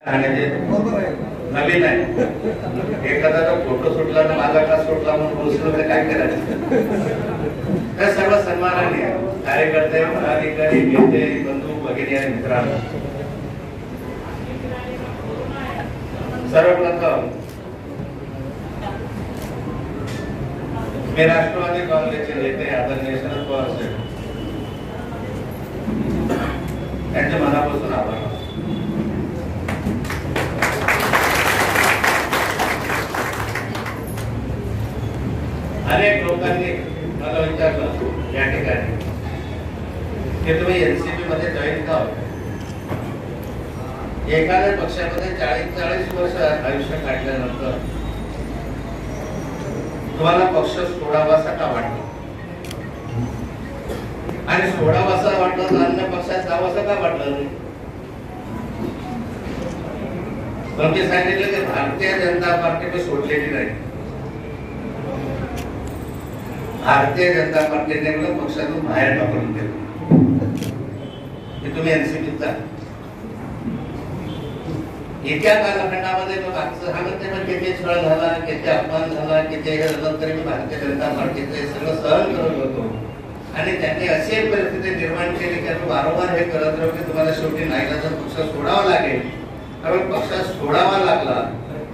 नवीन आहे एखादा फोटो सुटला ना माझा का सुटला म्हणून बोललो तर काय करायचं. त्या सर्व सन्माननीय कार्यकर्ते पदाधिकारी नेते बंधू भगिनी आणि मित्रांनो, सर्वप्रथम मी राष्ट्रवादी काँग्रेसचे नेते आदरणीय शरद पवार साहेब त्यांच्या मनापासून आभार. अनेक लोकांनी मला विचारलं या ठिकाणी की तुम्ही एनसीपी मध्ये जॉईन का होता. एखाद्या पक्षामध्ये 40 वर्ष आयुष्य काढल्यानंतर तुम्हाला पक्ष सोडावासा का वाटतो आणि सोडावासा वाटलं तर अन्य पक्षात जावंसं का वाटलं नाही. पण मी सांगितलं की भारतीय जनता पार्टी मी सोडलेली नाही. भारतीय जनता पार्टीने मला पक्षातून बाहेर टाकून दिलं की तुम्ही एनसीपीत जा. इतक्या कालखंडामध्ये किती छळ झाला, किती अपमान झाला, किती हे झालं तरी मी भारतीय जनता पार्टीचे सगळं सहन करत होतो. आणि त्यांनी अशी एक परिस्थिती निर्माण केली की आम्ही वारंवार हे करत राहू की तुम्हाला शेवटी नाईलाजाने पक्ष सोडावा लागेल. कारण पक्ष सोडावा लागला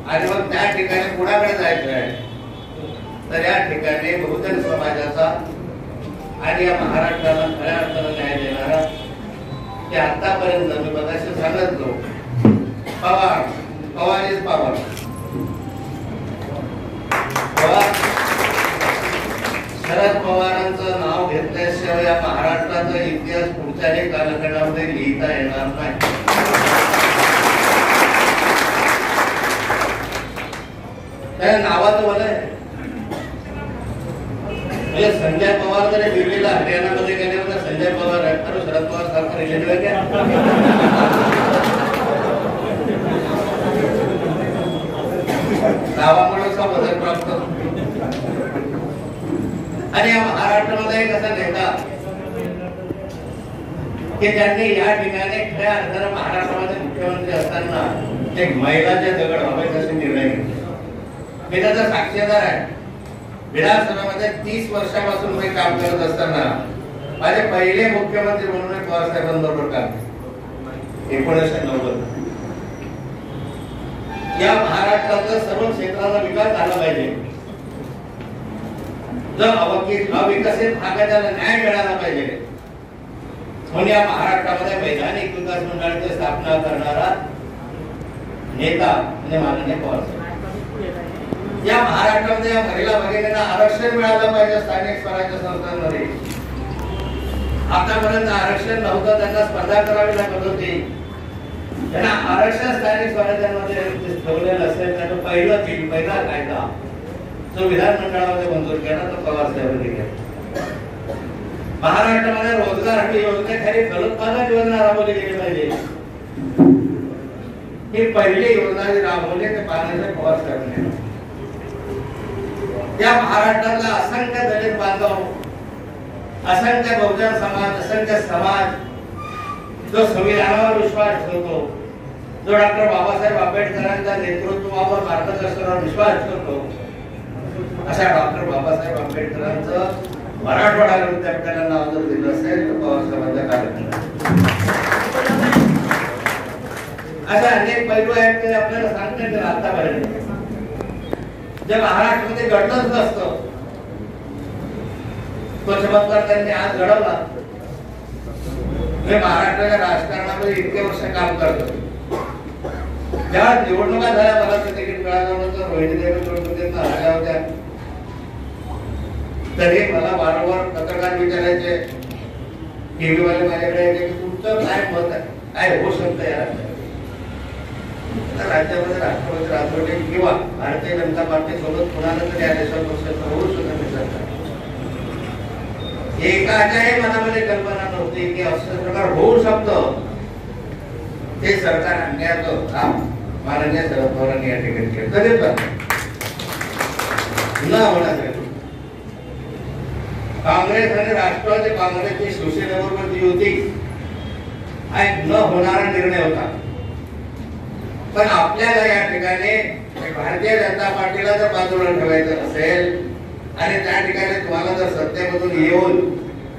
आणि मग त्या ठिकाणी पुढाकडे जायचं आहे. तर या ठिकाणी बहुजन समाजाचा आणि या महाराष्ट्राला खऱ्या अर्थानं न्याय देणारा की आतापर्यंत मी मगाशी सांगितलो पवार इज पवार. शरद पवारांचं नाव घेतल्याशिवाय या महाराष्ट्राचा इतिहास पुढच्याही कालखंडामध्ये लिहिता येणार नाही. त्या नावाचं मला म्हणजे संजय पवार जरी दिल्लीला हरियाणामध्ये गेले तर संजय पवार आहे, तर शरद पवार सारखं रिलेटिव्ह आहे का. नावामुळे बदल प्राप्त. आणि या महाराष्ट्रामध्ये एक असा नेता की ज्यांनी या ठिकाणी खऱ्या अर्थानं महाराष्ट्रामध्ये मुख्यमंत्री असताना एक महिलाचे दगड व्हावे असे निर्णय घेतले. मी त्याचा साक्षीदार आहे. विधानसभेमध्ये 30 वर्षापासून मी काम करत असताना माझे पहिले मुख्यमंत्री म्हणून पवार साहेबांबरोबर काम 1990. या महाराष्ट्राचा सर्व क्षेत्राचा विकास झाला पाहिजे. जर अविकसित भागाला न्याय मिळाला पाहिजे म्हणून या महाराष्ट्रामध्ये वैधानिक विकास मंडळाची स्थापना करणारा नेता म्हणजे माननीय पवार साहेब. या महाराष्ट्रामध्ये या महिला भगिनींना आरक्षण मिळालं पाहिजे. स्थानिक स्वराज्य संस्थांमध्ये आतापर्यंत आरक्षण नव्हतं, त्यांना स्पर्धा करावी लागत होती. त्यांना आरक्षण स्थानिक स्वराज्यांमध्ये ठेवलेलं असेल तर पहिला कायदा जो विधानमंडळामध्ये मंजूर केला तो पवार साहेबांनी केला. महाराष्ट्रामध्ये रोजगार हमी योजनेखाली फलोत्पादन योजना राबवली गेली पाहिजे. ही पहिली योजना जी राबवली ते पाण्याचे पवार साहेबांनी. या महाराष्ट्रातला असंख्य दलित बांधव, असंख्य बहुजन समाज, असंख्य समाज जो संविधानावर विश्वास ठेवतो, जो डॉक्टर बाबासाहेब आंबेडकरांच्या नेतृत्वावर मार्गदर्शनावर विश्वास ठेवतो, अशा डॉक्टर बाबासाहेब आंबेडकरांचं मराठवाडा विद्यापीठाला नाव जर दिलं असेल तर पवार साहेबांच्या कालखंडात अशा अनेक पैलू आहेत ते आपल्याला सांगता येतील. आतापर्यंत जे महाराष्ट्रामध्ये घडलंच नसतं तो चमत्कार त्यांनी आज घडवला. मी महाराष्ट्राच्या राजकारणामध्ये इतके वर्ष काम करतो. ज्या निवडणुका झाल्या मला ते तिकीट मिळाल्यानंतर रोहिणीदेवी निवडणुकीत हरल्या होत्या तरी मला वारंवार पत्रकार विचारायचे, टीव्ही वाले माझ्याकडे यायचे की तुमचं काय मत आहे, काय होऊ शकतं या राज्यामध्ये. राष्ट्रवादी राजवटी किंवा भारतीय जनता पार्टी सोबत कुणाला तरी आदेशावर पक्ष होऊ शकत नाही. एकाच्याही मनामध्ये कल्पना नव्हती की असं प्रकार होऊ शकतो. ते सरकार आणण्याचं काम माननीय शरद पवारांनी या ठिकाणी केलं. कधी पण न होण्यासाठी काँग्रेस आणि राष्ट्रवादी काँग्रेसची शिवसेनेबरोबर जी होती हा एक न होणारा निर्णय होता. पण आपल्याला या ठिकाणी भारतीय जनता पार्टीला जर बाजूला ठेवायचं असेल आणि त्या ठिकाणी तुम्हाला जर सत्तेमधून येऊन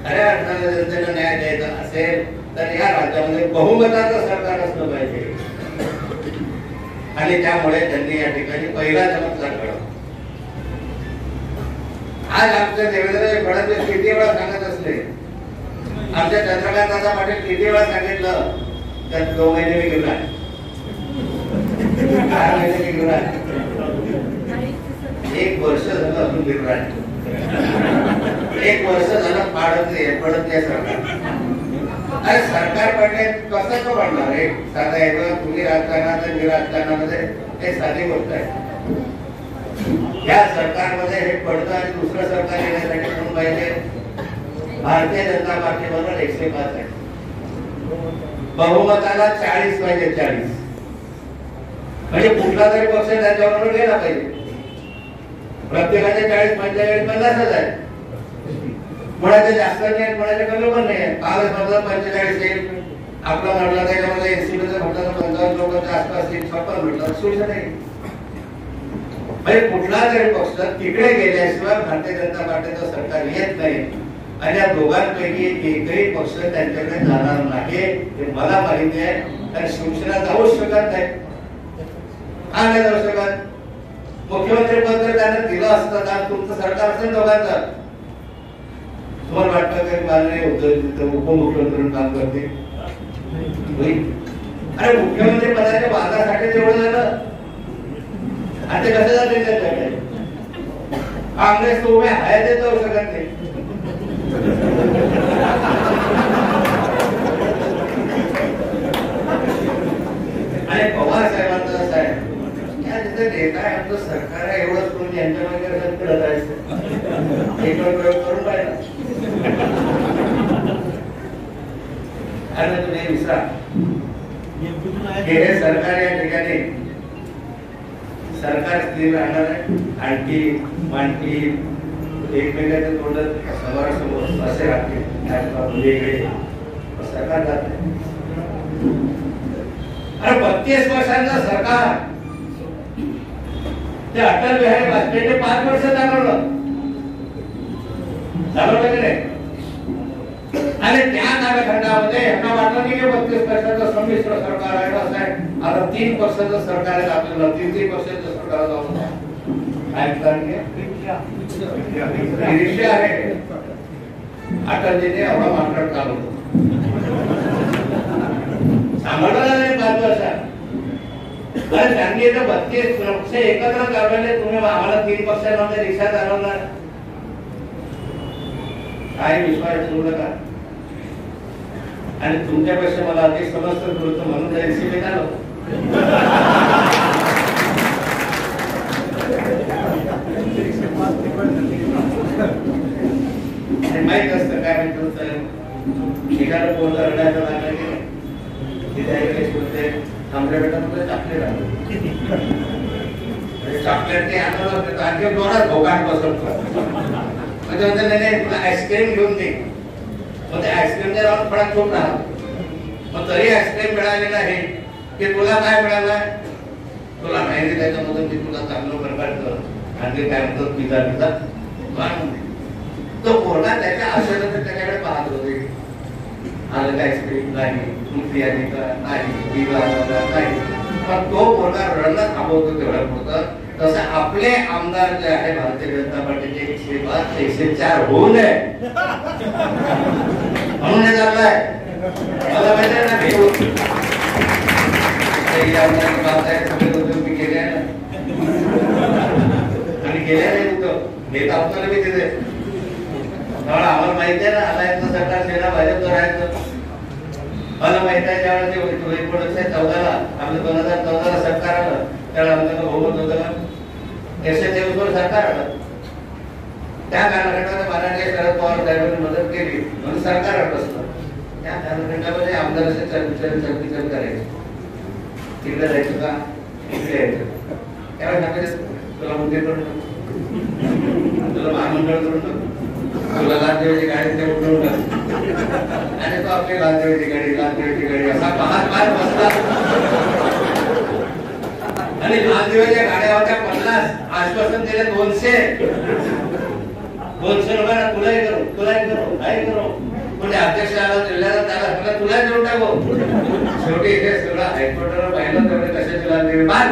खऱ्या अर्थाने जनतेला न्याय द्यायचा असेल तर या राज्यामध्ये बहुमताचं सरकार असलं पाहिजे. आणि त्यामुळे त्यांनी या ठिकाणी पहिला चमत्कार घडवला. आज आमच्या देवेंद्र फडणवीस किती वेळा सांगत असले, आमच्या चंद्रकांत पाटील किती वेळा सांगितलं तर 2 महिने मी घेऊन आहे, 4 महिने मी घेऊन आहे, 1 वर्ष झालं अजून घेऊन आहे, 1 वर्ष झालं पडत नाही सरकार. अरे सरकार पडले कसं तो पडणार आहे? साधा आहे, तुम्ही राजकारणात मी राजकारणामध्ये हे साधी गोष्ट आहे. या सरकारमध्ये हे पडतं आणि दुसरं सरकार येण्यासाठी म्हणून पाहिजे. भारतीय जनता पार्टी बरोबर 105 आहे, बहुमताला 40 पाहिजे, 40 म्हणजे कुठला तरी पक्ष त्याच्याबरोबर गेला पाहिजे. प्रत्येकाचे 40 45 50च आहे, कोणाचे जास्त नाही, कोणाचे कमी पण नाही. कालच म्हटलं 45 येईल, आपला म्हटलं त्याच्यामध्ये एनसीपीचं म्हटलं 55 लोकांच्या आसपास 56 म्हटलं, सुविधा नाही. म्हणजे कुठला तरी पक्ष तिकडे गेल्याशिवाय भारतीय जनता पार्टीचं सरकार येत नाही. आणि या दोघांपैकी एकही पक्ष त्यांच्याकडे जाणार नाही हे मला माहिती आहे. कारण शिवसेना जाऊच शकत नाही. का नाही जाऊ शकत? मुख्यमंत्री पद जर त्यांना दिलं असतं तर तुमचं सरकार असेल दोघांचं. तुम्हाला वाटतं की माननीय उपमुख्यमंत्री म्हणून काम करते? अरे मुख्यमंत्री पदाच्या वादासाठी तेवढं झालं आणि ते कसं जाते त्याच्याकडे? काँग्रेस तो उभे आहे ते जाऊ शकत नाही. आणि पवार साहेबांचं असं आहे तिथे नेता आहे, आमचं सरकार आहे, एवढंच करून यांच्या मागे करत राहायचं. एक प्रयोग करून पाहिला आणि तुम्ही विसरा हे सरकार या ठिकाणी सरकार स्थिर राहणार आहे. आणखी मांडकी एकमेकांच्या तोंडात समोरासमोर असे राहतील वेगळे सरकार जात नाही. अरे 32 वर्षांचं सरकार ते अटल बिहारी वाजपेयीने 5 वर्ष चालवलं की नाही? आणि त्या कालखंडामध्ये यांना वाटलं की 32 वर्षाचं संमिश्र सरकार आहे असं आहे. आता 3 वर्षाचं सरकार आहे आपल्याला, 3 वर्षाचं सरकार जाऊन काय निरीक्षण आहे. अटलजीने एवढा मार्केट चालवतो सांभाळला नाही 5 वर्षात. त्यांनी 32 पक्ष एकत्र चालवले. तुम्ही आम्हाला 3 पक्षांमध्ये रिक्षा चालवणार? काही विश्वास ठेवू नका. आणि तुमच्यापेक्षा मला अधिक समजतं होतं म्हणून त्या एनसीपी झालं. माहित असतं काय म्हणतो एखादा पोरगा रडायला लागला की नाही तिथे आमच्या बेटामध्ये चॉकलेट आलं. चॉकलेट ते आणलं आणखी दोनच भोकाट बसवतो. म्हणजे तुला आईस्क्रीम घेऊन दे. मग ते आईस्क्रीमच्या राहून फळात खूप राहतो. मग तरी आईस्क्रीम मिळाले नाही की तुला काय मिळालं? तुला माहिती त्याच्यामधून मी तुला चांगलं प्रकारचं आणखी काय म्हणतो पिझ्झा तो पोरगा त्याच्या आशेने त्याच्याकडे पाहत होते. आलं आईस्क्रीम नाही, कुल्फी आली का नाही, पिझ्झा नाही. पण तो पोरगा रडणं थांबवतो तेवढं पुरतं. तसं आपले आमदार जे आहे भारतीय जनता पार्टीचे 105 104 होऊ नये म्हणून हे चाललंय. मला माहिती आहे ना भेटू तुम्ही गेले ना आणि गेल्या नाही कुठं घेत आपल्याला मी तिथे आम्हाला माहिती आहे ना. आलायचं सरकार सेना भाजपचं राहायचं. मला माहित आहे ज्यावेळेस 14ला आपलं 2014ला सरकार आलं त्यावेळेला आमचं बहुमत होतं का? 123 वर सरकार आलं. त्या कालखंडात माननीय शरद पवार साहेबांनी मदत केली म्हणून सरकार बसलं. त्या कालखंडामध्ये आमदार असे चर्चा करायचे. तिकडे जायचं का इकडे यायचं. त्यावेळेस सांगायचं तुला मुद्दे करून तुला महामंडळ करून तुला लालदेवीची गाडी ते उठवून आणि तो आपली लालदेवीची गाडी असा पाहत बसला. आणि लहान दिवसच्या गाड्या होत्या 50, आजपासून दिले 200 रुपयाला तुलाही करू काय करू. म्हणजे अध्यक्ष आला जिल्ह्याला त्याला तुला देऊन टाकू. शेवटी इथे सगळं हायकोर्टानं पाहिलं तेवढे कशाचे लागले बाल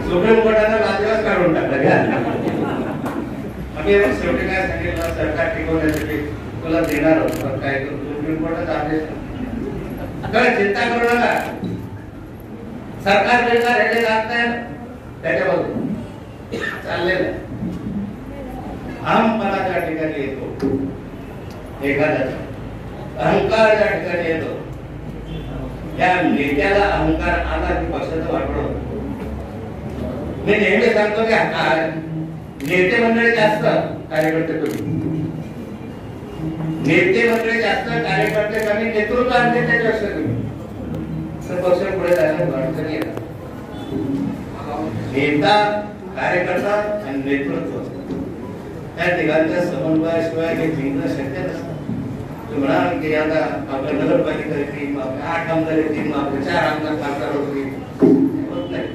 सुप्रीम कोर्टानं लाचेवास काढून टाकला. घ्या आम्ही शेवटी काय सांगितलं, सरकार टिकवण्यासाठी तुला देणार होतं काय करू. सुप्रीम कोर्टाचा आदेश काय चिंता करू नका. सरकार बिलकार हे जात नाही त्याच्याबद्दल चाललेलं अहमपणा त्या ठिकाणी येतो, एखाद्याचा अहंकार त्या ठिकाणी येतो. त्या नेत्याला अहंकार आला की पक्षाचं वाटलं होतं. मी नेहमी सांगतो की नेते मंडळी जास्त कार्यकर्ते कमी. नेते मंडळी जास्त कार्यकर्ते कमी, नेतृत्व आणते त्याच्यापेक्षा कमी. तर पक्ष पुढे जायला अडचणी येतात. नेता, कार्यकर्ता आणि नेतृत्व त्या तिघांच्या समन्वयाशिवाय हे जिंकणं शक्य नसतं. तुम्ही म्हणाल की आता आपल्या नगरपालिका येतील, आपल्या 8 आमदार येतील, आपले 4 आमदार खासदार होतील, होत नाही.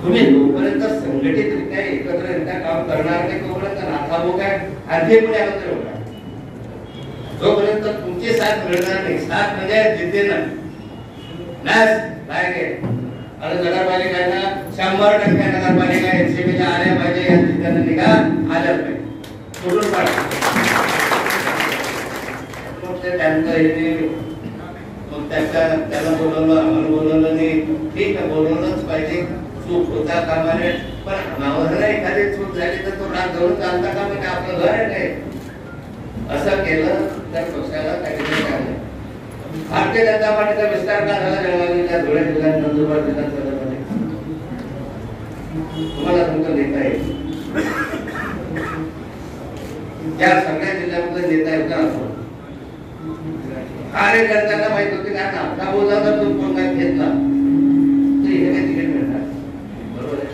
तुम्ही जोपर्यंत संघटितरित्या एकत्ररित्या काम करणार नाही तोपर्यंत नाथाबो काय आणखी पुढे एकत्र होणार. जोपर्यंत तुमची साथ मिळणार नाही, साथ म्हणजे जिद्दी नास काय गे आणि नगरपालिकांना 100% नगरपालिका एनसीबीच्या आल्या पाहिजे, या ठिकाणी निघा आल्या पाहिजे सोडून पाडा. मग ते त्यांचं हे मग त्याला बोलवलं, आम्हाला बोलवलं नाही, ठीक आहे बोलवलंच पाहिजे. चूक होता कामा नये, पण नावाला एखादी चूक झाली तर तो राग धरून चालता का म्हणजे आपलं घर आहे काय. असं केलं तर पक्षाला काहीतरी काय. भारतीय जनता पार्टीचा विस्तार का झाला जळगावच्या धुळे जिल्ह्यात, नंदुरबार जिल्ह्यात, तुम्हाला तुमचं नेता येईल. त्या सगळ्या जिल्ह्यामध्ये नेता येत असतो. कार्यकर्त्यांना माहित होते का आपला बोलला जर तो कोण काय घेतला तर हे काही तिकीट मिळणार, बरोबर आहे.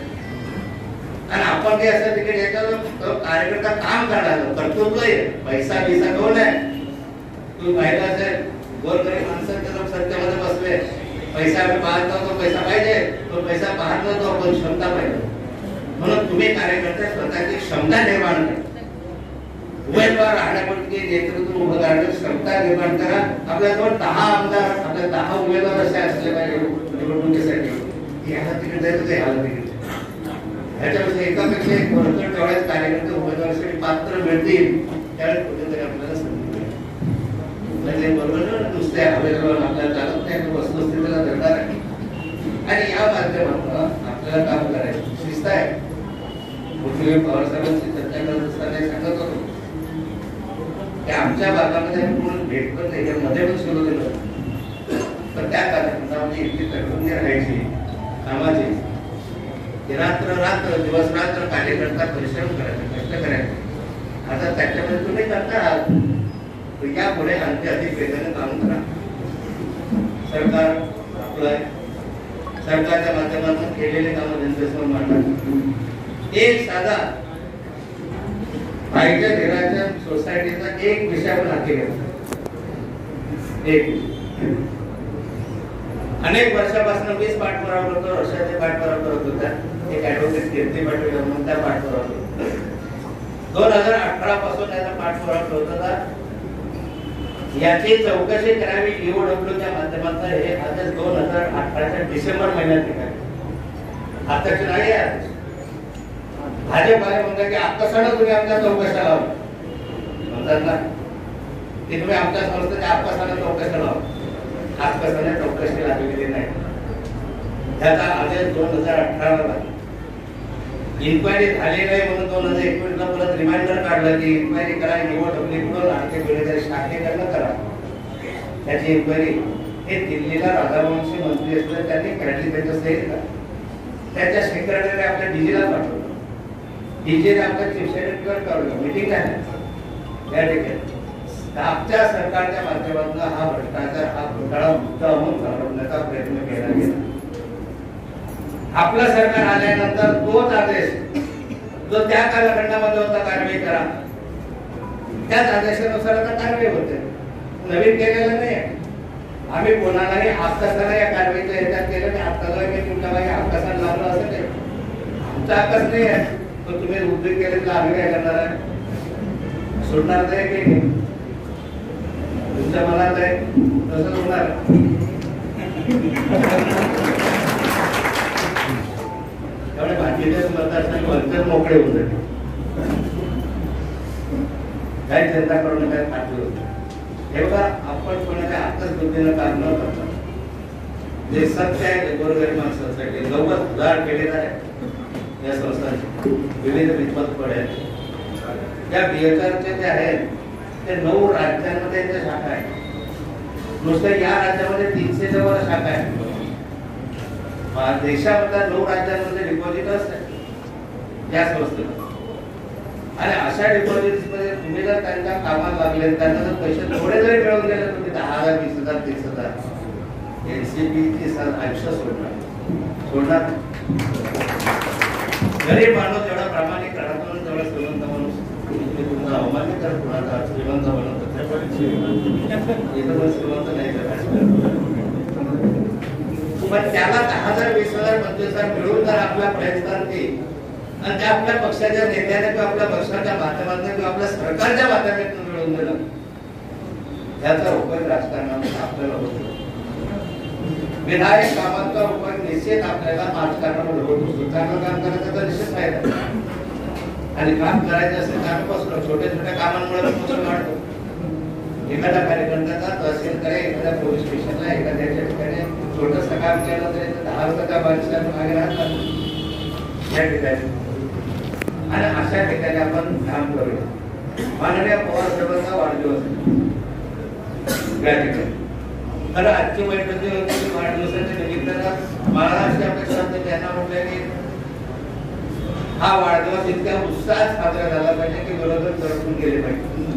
आणि आपण काही असं तिकीट घेतलं तर कार्यकर्ता काम करणार, कर्तृत्व आहे, पैसा बिसा कोण आहे. तू पाहिलं असेल गोरगरीब माणसांच्या लोक सत्तेमध्ये बसले, पैसा आम्ही पाहत नव्हतो, पैसा पाहिजे तो पैसा पाहत नव्हतो, पण क्षमता पाहिजे. म्हणून तुम्ही कार्यकर्ते स्वतःची क्षमता निर्माण करा. उमेदवार राहण्यापूर्वी नेतृत्व उभं करण्याची क्षमता निर्माण करा. आपल्याजवळ 10 आमदार, आपल्या 10 उमेदवार असे असले पाहिजे निवडणुकीसाठी. याला तिकीट द्यायचं ते ह्याला तिकीट, ह्याच्यापेक्षा एकापेक्षा एक भरपूर तेवढ्याच कार्यकर्ते उमेदवारासाठी पात्र मिळतील. त्यावेळेस कुठेतरी आपल्याला बरोबर नुसते अवेलेबल आपल्याला चालत नाही, वस्तुस्थितीला धरणार आहे. आणि या माध्यमातून आपल्याला काम करायचं शिस्त आहे. पृथ्वी पवार साहेबांची चर्चा करत असताना सांगत होतो की आमच्या भागामध्ये पूर्ण भेट पण त्याच्यामध्ये पण सुरू केलं. तर त्या कार्यक्रमामध्ये इतकी तटबंदी राहायची कामाची, रात्र रात्र दिवस रात्र कार्यकर्ता परिश्रम करायचा, कष्ट करायचे. आता त्याच्यामध्ये तुम्ही करता आहात, यापुढे आणखी अधिक वेगाने काम करा. सरकार आपलं सरकारच्या माध्यमातून केलेले काम जनतेसमोर मांडतात. एक साधा पाहिजे घराच्या सोसायटीचा एक विषय आपण हाती घेतला. एक अनेक वर्षापासून 20 पाठपुरावा करतो, वर्षाचे पाठपुरावा करत होता. एक ऍडव्होकेट कीर्ती पाटील म्हणून त्या पाठपुरावा करतो. 2018 पासून त्याचा पाठपुरावा करत होता. याची चौकशी करावी ईओडब्ल्यूच्या माध्यमातून. हे आता 2018च्या डिसेंबर महिन्यात निघाले. आताची नाही आहे. भाजप आले म्हणतात की आत्तासानं तुम्ही आमच्या चौकशा लावा, म्हणतात ना की तुम्ही आमच्या संस्थेच्या आत्तासानं चौकशा लावा. आत्तासानं चौकशी लागलेली नाही. त्याचा आदेश 2018ला इन्क्वायरी झाली नाही म्हणून 2021ला परत रिमाइंडर काढला की इन्क्वायरी करा, ईओडब्ल्यूकडून आणखी वेळेच्या शाखेकडनं करा. त्याची इन्क्वायरी हे दिल्लीला राधावंशी मंत्री असले त्यांनी काढली. त्याच्या सहित त्याच्या सेक्रेटरी आपल्या डीजीला पाठवलं. डीजीने आपल्या चीफ सेक्रेटरीवर काढलं. मीटिंग आहे या ठिकाणी. आपल्या सरकारच्या माध्यमातून हा भ्रष्टाचार, हा घोटाळा मुद्दामून घडवण्याचा प्रयत्न केला गेला. आपलं सरकार आल्यानंतर तोच आदेश जो त्या कालखंडामध्ये होता कारवाई करा, त्याच आदेशानुसार आता कारवाई होते. नवीन केलेलं नाही. आम्ही कोणालाही आकसाला या कारवाईच्या ह्याच्यात केलं नाही. आता मी तुमच्या मागे आकसाला लागलो असं नाही. आमचा आकस नाही आहे. पण तुम्ही उद्योग केले तर आम्ही काय करणार आहे? सोडणार नाही की नाही? तुमच्या मनात आहे तसंच होणार. त्यामुळे बाकीच्या मतदारसंघ वंचित मोकळे होऊन जाते. काही जनता करून काय फाटलं होतं. हे बघा, आपण कोणाच्या आत्ताच बुद्धीनं काम न करता जे सत्य आहे ते गोरगरीब माणसांसाठी 90,000 ठेकेदार आहे या संस्थांचे, विविध विद्वत्पड आहेत. या बीएचआरचे जे आहेत ते 9 राज्यांमध्ये त्या शाखा आहेत. नुसत्या या राज्यामध्ये 300च्या वर शाखा आहेत. देशामधल्या 9 राज्यांमध्ये डिपॉझिटर्स आहेत या संस्थेला. आणि अशा डिपॉझिट्स मध्ये तुम्ही जर त्यांच्या कामाला लागले, त्यांना जर पैसे थोडे जरी मिळवून गेले, तुम्ही 10,000, 20,000, 30,000 एनसीपीची आयुष्य सोडणार. गरीब माणूस जेवढा प्रामाणिक राहतो तेवढा श्रीमंत माणूस. तुम्ही तुमचा अवमान कर कुणाचा श्रीमंत बनवतो, श्रीमंत नाही करायचं. पण त्याला 10,000, 20,000, 25,000 मिळून जर आपल्या प्रयत्नांनी आणि त्या आपल्या पक्षाच्या नेत्याने किंवा आपल्या पक्षाच्या माध्यमातून किंवा आपल्या सरकारच्या माध्यमातून मिळवून दिलं, त्याचा उपयोग राजकारणामध्ये आपल्याला होतो. विधायक कामाचा उपयोग निश्चित आपल्याला राजकारणामध्ये होतो. चांगलं काम करायचं तर निश्चित फायदा. आणि काम करायचं असेल तर आम्ही बसलो छोट्या छोट्या कामांमुळे बसून वाढतो. एखाद्या कार्यकर्त्याचा तहसीलकडे, एखाद्या पोलीस स्टेशनला, एखाद्याच्या ठिकाणी छोटंसं काम केलं तरी 10 रुपयाच्या बाजूला मागे राहतात या ठिकाणी. आणि अशा ठिकाणी आपण काम करूया. माननीय पवार साहेबांचा वाढदिवस या ठिकाणी. तर आजची बैठक जी होती वाढदिवसाच्या निमित्तानं मला अशी अपेक्षा होती, त्यांना म्हटलं की हा वाढदिवस इतक्या उत्साहात साजरा झाला पाहिजे की विरोधक दडपून गेले पाहिजे.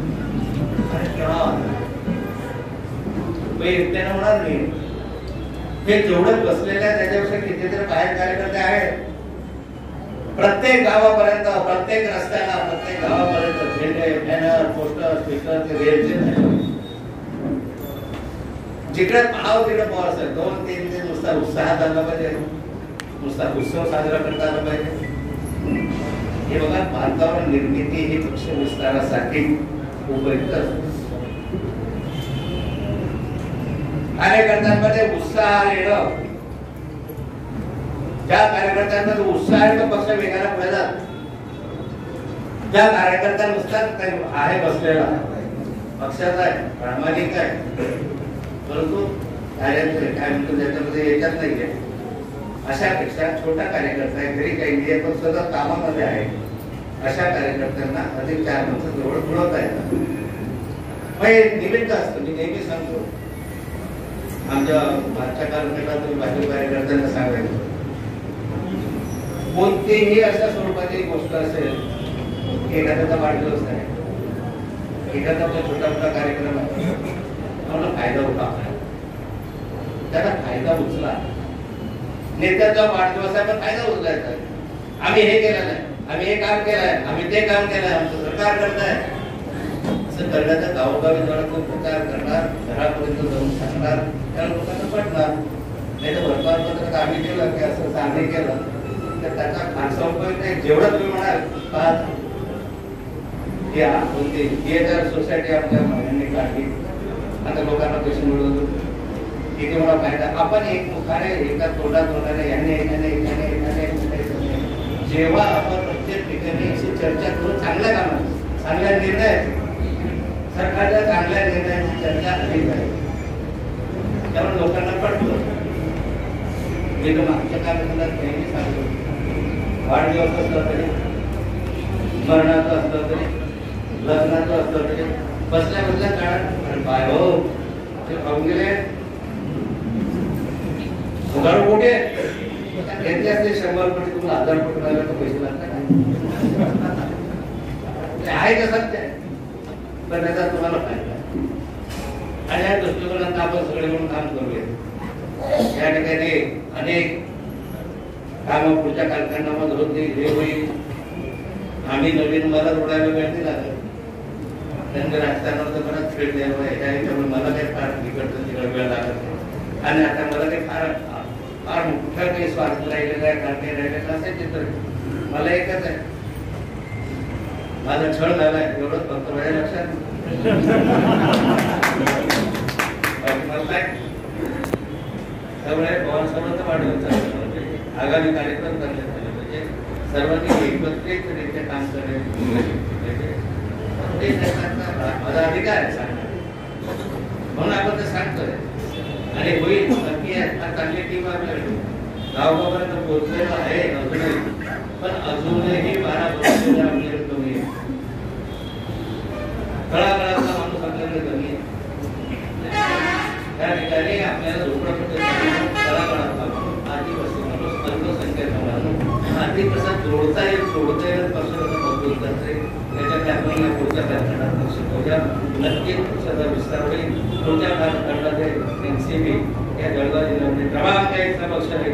एकट्यानं होणार नाही. हे जेवढं बसलेलं आहे त्याच्यापेक्षा कितीतरी बाहेर कार्यकर्ते आहेत. प्रत्येक गावापर्यंत, प्रत्येक रस्त्याला, प्रत्येक गावापर्यंत झेंडे, बॅनर, पोस्टर, स्टिकर, जिकडे पाहाव तिकडे पवार साहेब. 2-3 दिवस नुसता उत्साहात आला पाहिजे, नुसता उत्सव साजरा करता आला पाहिजे. हे बघा, वातावरण निर्मिती ही पक्ष विस्तारासाठी उपयुक्त असते. कार्यकर्त्यांमध्ये उत्साह येणं, ज्या कार्यकर्त्यांमध्ये उत्साह आहे तो पक्ष वेगाने पुढे जात. ज्या कार्यकर्त्यांनुसार आहे बसलेला पक्षाचा आहे, प्रामाणिक आहे, परंतु कार्याचे काय म्हणतो त्याच्यामध्ये याच्यात नाहीये, अशापेक्षा छोटा कार्यकर्ता आहे, घरी काही नाही पण सतत कामामध्ये आहे, अशा कार्यकर्त्यांना अधिक 4 माणसं जवळ बोलवता येतात. निमित्त असतं. मी नेहमी सांगतो आमच्या मागच्या कार्यक्रमाला तुम्ही भाजप कार्यकर्त्यांना सांगायचं, कोणतीही अशा स्वरूपाची गोष्ट असेल की एखाद्याचा वाढदिवस आहे, एखादा छोटा मोठा कार्यक्रम आहे, आम्हाला फायदा होता, त्याचा फायदा उचला. नेत्याचा वाढदिवस आहे पण फायदा उचलायचा. आम्ही हे केलं नाही, आम्ही हे काम केलंय, आम्ही ते काम केलंय, आमचं सरकार करताय असं करण्याचा गावोगावी जरा खूप प्रचार करणार, घरापर्यंत जाऊन सांगणार, त्या लोकांना पटणार. नाही तर वर्तमानपत्रात आम्ही केलं की असं आम्ही केलं तर त्याचा फारसा उपयोग नाही. जेवढं तुम्ही म्हणाल सोसायटी आमच्या महिन्यांनी काढली, आता लोकांना पैसे मिळवतो, किती मोठा फायदा. आपण एकमुखाने एका तोंडाने याने जेव्हा आपण प्रत्येक ठिकाणी अशी चर्चा करून चांगल्या कामात, चांगल्या निर्णय, सरकारच्या चांगल्या निर्णयाची चर्चा अधिक आहे, त्यामुळे लोकांना पडतो. मी तर मागच्या कार्यक्रमात नेहमी सांगतो, वाढदिवस असलं तरी, मरणाचं असलं तरी, लग्नाचं असलं तरी, बसल्या काळात बाय हो ते खाऊन गेले उघड कोटे घेतले असते 100 कोटी, तुम्हाला 1000 कोटी मिळाले तर पैसे लागतात आहे का सत्य आहे, पण त्याचा तुम्हाला फायदा. आणि या दृष्टिकोनात आपण सगळे म्हणून काम करूया. या ठिकाणी अनेक काम पुढच्या कालखंडामध्ये होतील, हे होईल. आम्ही नवीन मला रोडायला मिळतील, त्यांनी राजकारणावर बराच खेळ द्यावा, याच्यामुळे मला काही फार तिकडचं तिकडं वेळ लागत नाही. आणि आता मला ते फार फार मोठं काही स्वार्थ राहिलेलं आहे, कारण काही राहिलेलं असेल चित्र. मला एकच आहे, माझा छळ झालाय एवढंच फक्त माझ्या लक्षात. त्यामुळे पवारसाहेबांचं वाढवलं चाललं पाहिजे, आगामी कार्यक्रम करण्यात आले पाहिजे, सर्वांनी एकत्रितरित्या काम करण्यात पाहिजे. माझा अधिकार आहे सांगणार, म्हणून आपण ते सांगतोय. आणि होईल नक्की फार चांगली टीम आपल्याकडे गावगावापर्यंत पोहोचलेलं आहे अजूनही, पण अजूनही 12 वर्षाचे आपल्याकडे कमी आहे. तळागाळातला माणूस आपल्याकडे कमी आहे. त्या ठिकाणी आपल्याला तळागाळातला माणूस, आदिवासी माणूस, अल्पसंख्याक माणूस आधी कसा जोडता येईल पासून कसं मजबूत करते, त्याच्याकडे आपण या पुढच्या कार्यक्रमात लक्ष ठेवूया. नक्कीच त्याचा विस्तार होईल. पुढच्या काळात एनसीबी या जळगाव जिल्ह्यामध्ये क्रमांक 1 चा पक्ष आहे.